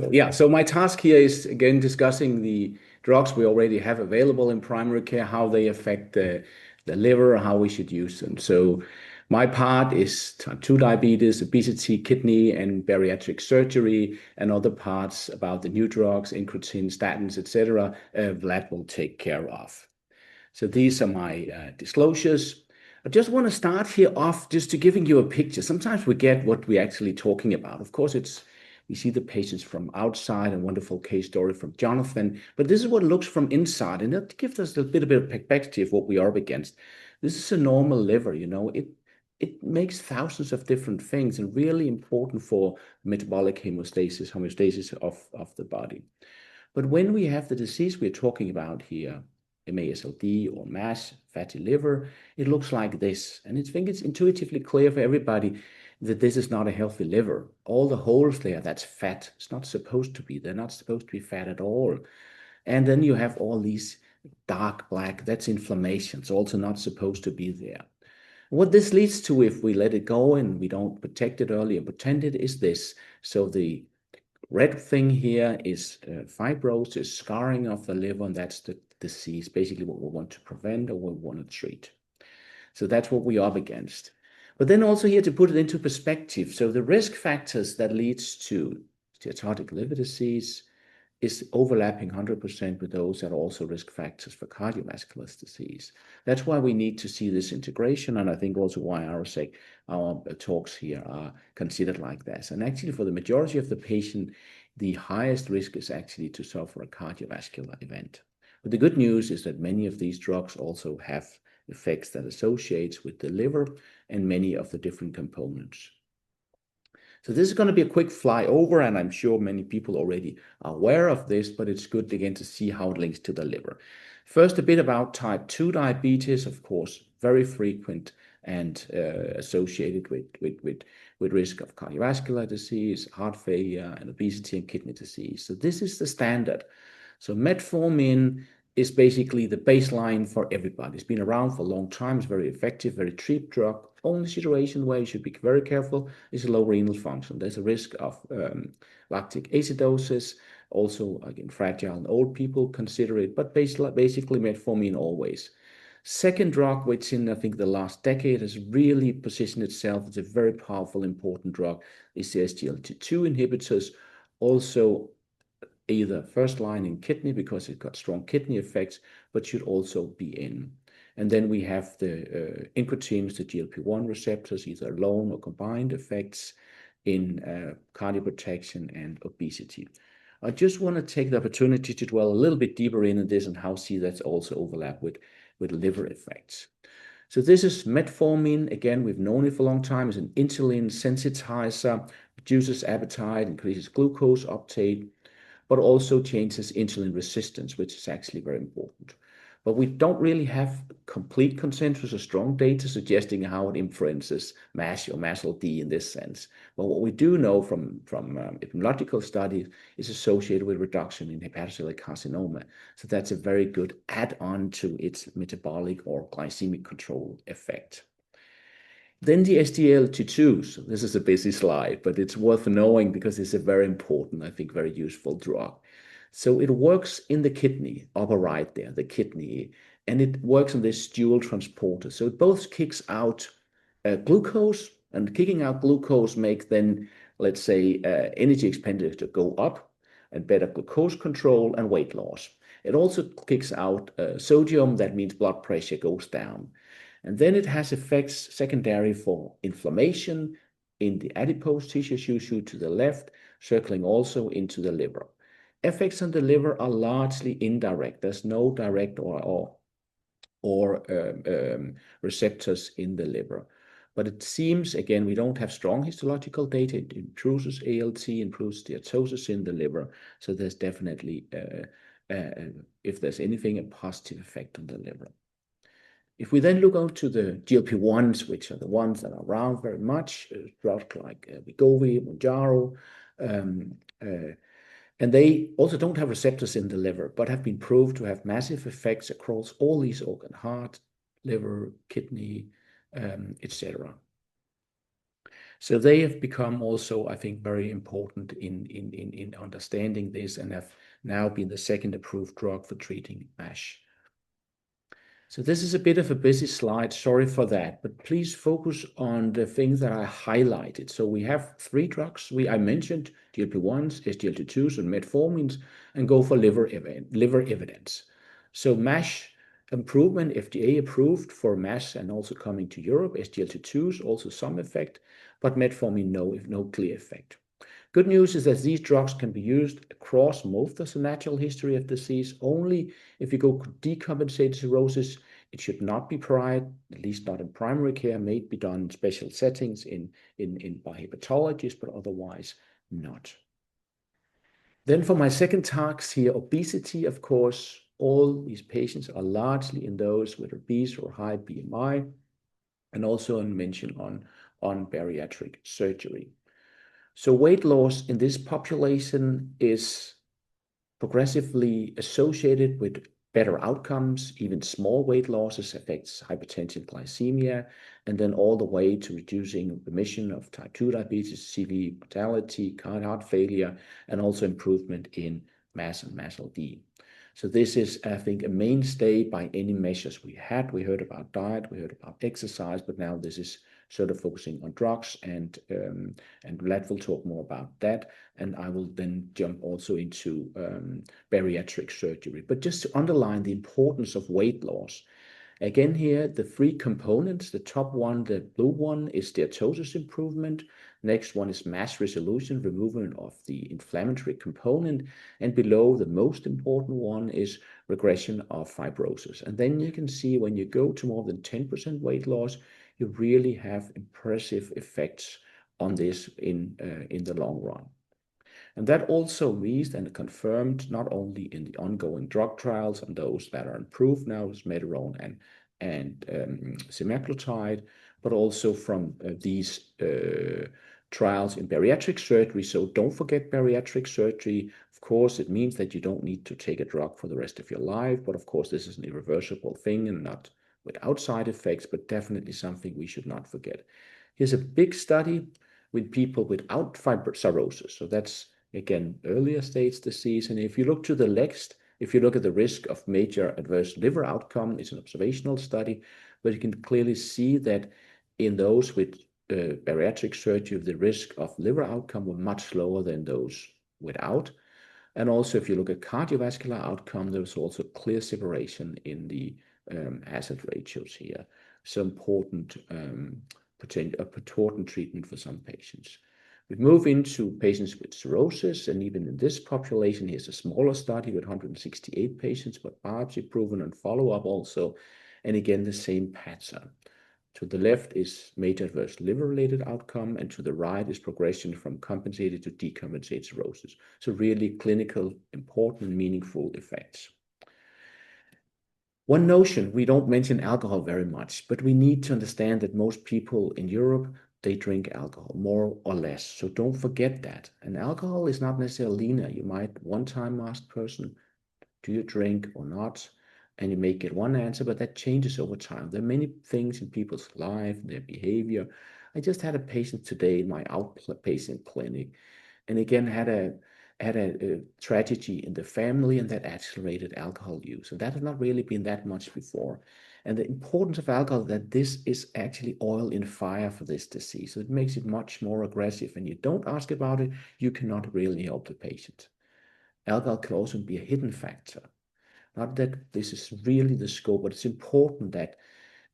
Wonderful. Yeah. So my task here is again discussing the drugs we already have available in primary care, how they affect the liver, how we should use them. So my part is type 2 diabetes, obesity, kidney, and bariatric surgery, and other parts about the new drugs, incretin, statins, etc. Vlad will take care of. So these are my disclosures. I just want to start here off just to giving you a picture. Sometimes we get what we're actually talking about. Of course, we see the patients from outside, a wonderful case story from Jonathan, but this is what it looks from inside, and that gives us a bit of perspective of what we are up against. This is a normal liver, it makes thousands of different things and really important for metabolic homeostasis of the body. But when we have the disease we're talking about here, MASLD or MASH, fatty liver, it looks like this. And I think it's intuitively clear for everybody that this is not a healthy liver. All the holes there, that's fat. It's not supposed to be. They're not supposed to be fat at all. And then you have all these dark black, that's inflammation. It's also not supposed to be there. What this leads to, if we let it go and we don't protect it early and pretend it, is this. So the red thing here is fibrosis, scarring of the liver, and that's the disease, basically what we want to prevent or what we want to treat. So that's what we're up against. But then also here to put it into perspective, so the risk factors that leads to steatotic liver disease is overlapping 100% with those that are also risk factors for cardiovascular disease. That's why we need to see this integration, and I think also why our talks here are considered like this. And actually, for the majority of the patient, the highest risk is actually to suffer a cardiovascular event. But the good news is that many of these drugs also have effects that associates with the liver and many of the different components. So this is going to be a quick flyover, and I'm sure many people already are aware of this, but it's good again to see how it links to the liver. First, a bit about type 2 diabetes, of course, very frequent and associated with risk of cardiovascular disease, heart failure, and obesity and kidney disease. So this is the standard. So metformin is basically the baseline for everybody. It's been around for a long time. It's very effective, very cheap drug. Only situation where you should be very careful is low renal function. There's a risk of lactic acidosis. Also, again, fragile and old people consider it, but basically metformin always. Second drug, which in, I think, the last decade has really positioned itself as a very powerful, important drug, is the SGLT2 inhibitors. Also, either first line in kidney because it got strong kidney effects, but should also be in. And then we have the incretins, the GLP-1 receptors, either alone or combined effects in cardioprotection and obesity. I just want to take the opportunity to dwell a little bit deeper into this and how see that's also overlap with liver effects. So this is metformin. Again, we've known it for a long time. It's an insulin sensitizer, reduces appetite, increases glucose uptake, but also changes insulin resistance, which is actually very important. But we don't really have complete consensus or strong data suggesting how it influences MASH or MASLD in this sense. But what we do know from epidemiological studies is associated with reduction in hepatocellular carcinoma. So that's a very good add-on to its metabolic or glycemic control effect. Then the SGLT2. So this is a busy slide, but it's worth knowing because it's a very important, I think, very useful drug. So it works in the kidney, upper right there, the kidney, and it works on this dual transporter. So it both kicks out glucose, and kicking out glucose makes then, let's say, energy expenditure go up and better glucose control and weight loss. It also kicks out sodium. That means blood pressure goes down. And then it has effects secondary for inflammation in the adipose tissue to the left, circling also into the liver. Effects on the liver are largely indirect. There's no direct or receptors in the liver. But it seems, again, we don't have strong histological data. It improves ALT, improves steatosis in the liver. So there's definitely, if there's anything, a positive effect on the liver. If we then look out to the GLP-1s, which are the ones that are around very much, drugs like Wegovy, Mounjaro, and they also don't have receptors in the liver, but have been proved to have massive effects across all these organs: heart, liver, kidney, etc. So they have become also, I think, very important in understanding this and have now been the second approved drug for treating MASH. So this is a bit of a busy slide, sorry for that, but please focus on the things that I highlighted. So we have 3 drugs. I mentioned GLP-1s, SGLT2s, and metformins, and go for liver evidence. So MASH improvement, FDA approved for MASH and also coming to Europe. SGLT2s, also some effect, but metformin, no clear effect. Good news is that these drugs can be used across most of the natural history of disease. Only if you go decompensated cirrhosis, it should not be tried, at least not in primary care, may be done in special settings by hepatologists, but otherwise not. Then for my second task here, obesity, of course, all these patients are largely in those with obese or high BMI, and also a mention on bariatric surgery. So weight loss in this population is progressively associated with better outcomes. Even small weight losses affects hypertension, glycemia, and then all the way to reducing remission of type 2 diabetes, CV mortality, heart failure, and also improvement in MASH and MASLD. So this is, I think, a mainstay by any measures we had. We heard about diet, we heard about exercise, but now this is sort of focusing on drugs, and Vlad will talk more about that, and I will then jump also into bariatric surgery. But just to underline the importance of weight loss, again here, the 3 components, the top one, the blue one, is steatosis improvement. Next one is MASH resolution, removal of the inflammatory component. And below, the most important one is regression of fibrosis. And then you can see when you go to more than 10% weight loss, you really have impressive effects on this in the long run. And that also means and confirmed not only in the ongoing drug trials and those that are approved now, as Medrone and semaglutide, but also from these trials in bariatric surgery. So don't forget bariatric surgery. Of course, it means that you don't need to take a drug for the rest of your life, but of course, this is an irreversible thing and not without side effects, but definitely something we should not forget. Here's a big study with people without cirrhosis. So that's, again, earlier stage disease. And if you look to the next, if you look at the risk of major adverse liver outcome, it's an observational study, but you can clearly see that in those with bariatric surgery, the risk of liver outcome were much lower than those without. And also, if you look at cardiovascular outcome, there's also clear separation in the hazard ratios here. So important treatment for some patients. We move into patients with cirrhosis, and even in this population, here's a smaller study with 168 patients, but biopsy proven and follow-up also. And again, the same pattern. To the left is major adverse liver-related outcome, and to the right is progression from compensated to decompensated cirrhosis. So really clinical, important, meaningful effects. One notion, we don't mention alcohol very much, but we need to understand that most people in Europe, they drink alcohol, more or less. So don't forget that. And alcohol is not necessarily linear. You might one time ask person, do you drink or not? And you may get one answer, but that changes over time. There are many things in people's life, their behavior. I just had a patient today in my outpatient clinic, and again had a tragedy in the family, and that accelerated alcohol use. And that has not really been that much before. And the importance of alcohol, that this is actually oil in fire for this disease. So it makes it much more aggressive. And you don't ask about it, you cannot really help the patient. Alcohol can also be a hidden factor. Not that this is really the scope, but it's important that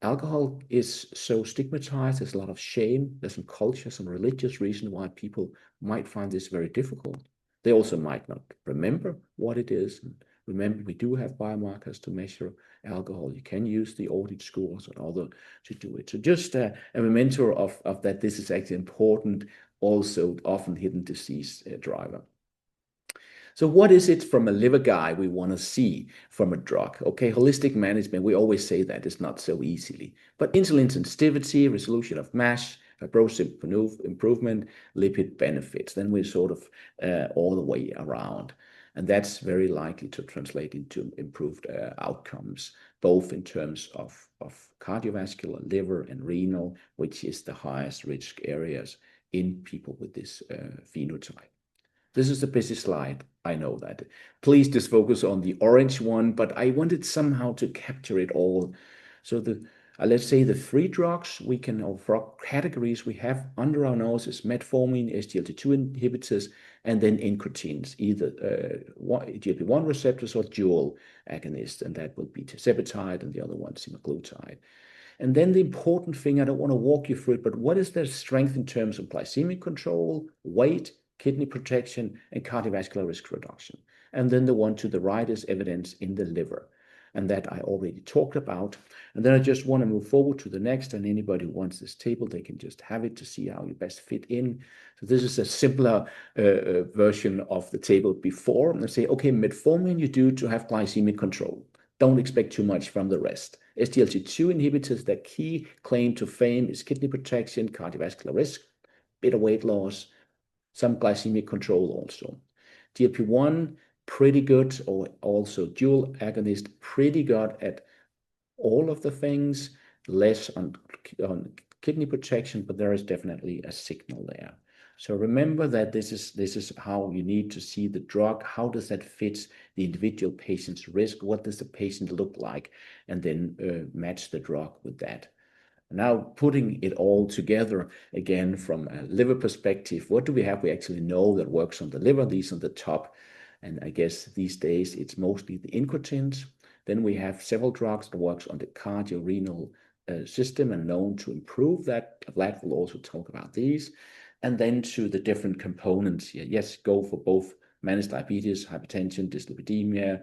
alcohol is so stigmatized. There's a lot of shame. There's some culture, some religious reason why people might find this very difficult. They also might not remember what it is. And remember, we do have biomarkers to measure alcohol. You can use the audit scores and other to do it. So just a memento of that this is actually important, also often hidden disease driver. So what is it from a liver guy we want to see from a drug? Okay, holistic management, we always say that is not so easily. But insulin sensitivity, resolution of MASH, fibrosis improvement, lipid benefits, then we're sort of all the way around. And that's very likely to translate into improved outcomes, both in terms of cardiovascular, liver, and renal, which is the highest risk areas in people with this phenotype. This is a busy slide, I know that. Please just focus on the orange one, but I wanted somehow to capture it all. So let's say the three drugs we can, or drug categories we have under our nose is metformin, SGLT2 inhibitors, and then incretins, either GLP-1 receptors or dual agonists, and that will be tirzepatide and the other one semaglutide. And then the important thing, I don't want to walk you through it, but what is their strength in terms of glycemic control, weight, kidney protection, and cardiovascular risk reduction? And then the one to the right is evidence in the liver. And that I already talked about. And then I just want to move forward to the next, and anybody who wants this table, they can just have it to see how you best fit in. So this is a simpler version of the table before. And I say, okay, metformin you do to have glycemic control. Don't expect too much from the rest. SGLT2 inhibitors, their key claim to fame is kidney protection, cardiovascular risk, bit of weight loss, some glycemic control also. GLP-1, pretty good, or also dual agonist, pretty good at all of the things, less on kidney protection, but there is definitely a signal there. So remember that this is how you need to see the drug. How does that fit the individual patient's risk? What does the patient look like? And then match the drug with that. Now, putting it all together again from a liver perspective, what do we have? We actually know that works on the liver. These are the top. And I guess these days it's mostly the incretins. Then we have several drugs that works on the cardiorenal system and known to improve that. Vlad will also talk about these. And then to the different components here. Yes, go for both managed diabetes, hypertension, dyslipidemia,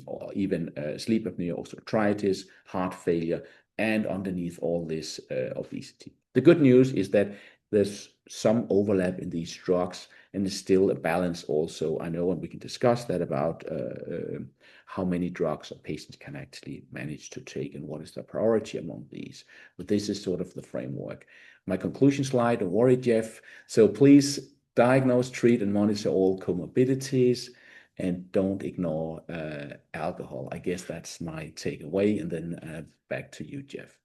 or even sleep apnea, osteoarthritis, heart failure, and underneath all this, obesity. The good news is that there's some overlap in these drugs, and there's still a balance also. I know, and we can discuss that about how many drugs a patient can actually manage to take and what is the priority among these. But this is sort of the framework. My conclusion slide, don't worry, Jeff. So please diagnose, treat, and monitor all comorbidities, and don't ignore alcohol. I guess that's my takeaway. And then back to you, Jeff.